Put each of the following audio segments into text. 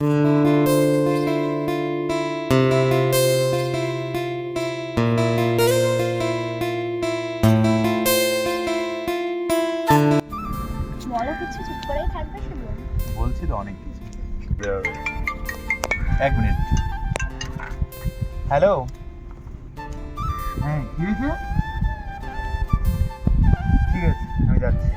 বলছি তো অনেক কিছু। এক মিনিট। হ্যালো, হ্যাঁ কি হয়েছে? ঠিক আছে আমি যাচ্ছি।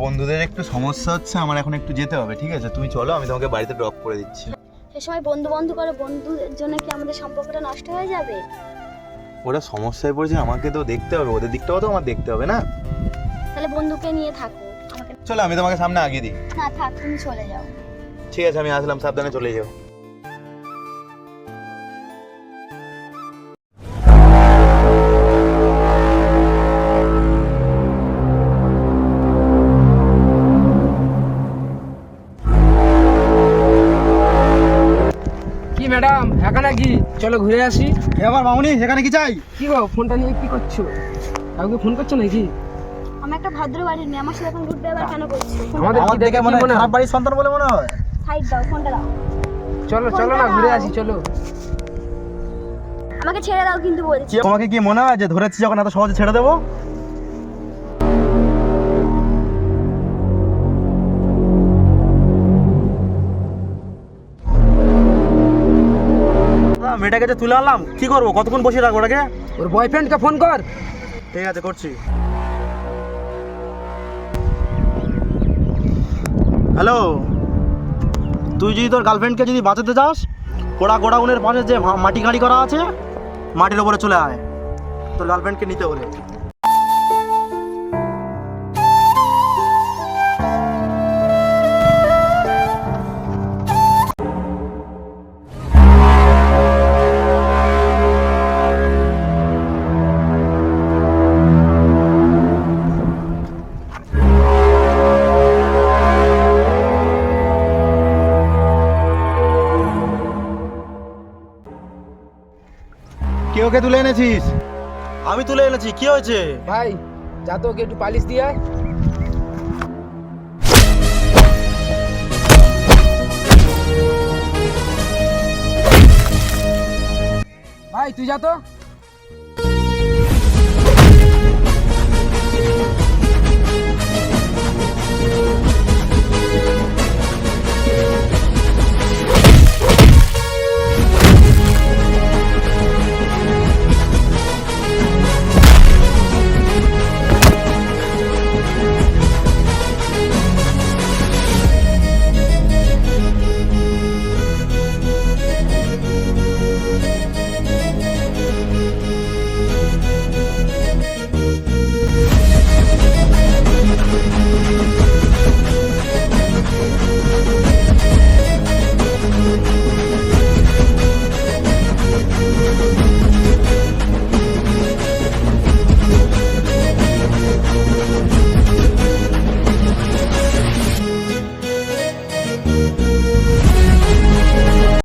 বন্ধুদের একটু সমস্যা হচ্ছে, আমার এখন একটু যেতে হবে। ঠিক আছে তুমি চলো, আমি তোমাকে বাড়িতে ড্রপ করে দিচ্ছি। সে সময় বন্ধু করে বন্ধুদের জন্য কি আমাদের সম্পর্কটা নষ্ট হয়ে যাবে? ওরা সমস্যায় পড়েছে, আমাকে তো দেখতে হবে, ওদের দিকটাও তো আমার দেখতে হবে না? তাহলে বন্ধুকে নিয়ে থাকো, আমাকে চলো আমি তোমাকে সামনে আগিয়ে দিই। না থাক, তুমি চলে যাও। ঠিক আছে আমি আসলাম, সাবধানে চলে যাও। কি ম্যাডাম একা নাকি? চলো ঘুরে আসি। আবার মামুনি সেখানে কি চাই? কি গো ফোনটা নিয়ে কি করছো? কাউকে ফোন করছো নাকি? আমি একটা ভদ্র বাড়ির মেয়ে, আমার সাথে এখন রুট ব্যবহার কেন করছো? আমাদের কি দেখে মনে হয় খারাপ বাড়ির সন্তান বলে মনে হয়? সাইড দাও, ফোনটা দাও। চলো চলো না ঘুরে আসি চলো। আমাকে ছেড়ে দাও কিন্তু বলছি। তোমাকে কি মনে হয় যে ধরেছি যখন এত সহজে ছেড়ে দেবো? মেয়েটাকে যে তুলে আনলাম, কি করবো? কতক্ষণ বসে রাখবো ওটাকে? ওর বয়ফ্রেন্ডকে ফোন কর। ঠিক আছে করছি। হ্যালো, তুই যদি তোর গার্লফ্রেন্ডকে যদি বাঁচাতে চাস, পোড়া গোডাউনের পাশে যে মাটি গাড়ি করা আছে, মাটির ওপরে চলে আয় তোর গার্লফ্রেন্ডকে নিতে হলে। কে ওকে তুলে এনেছিস? আমি তুলে এনেছি, কি হয়েছে? ভাই যা তো ওকে একটু পালিশ দিয়ে আয়। ভাই তুই যা তো।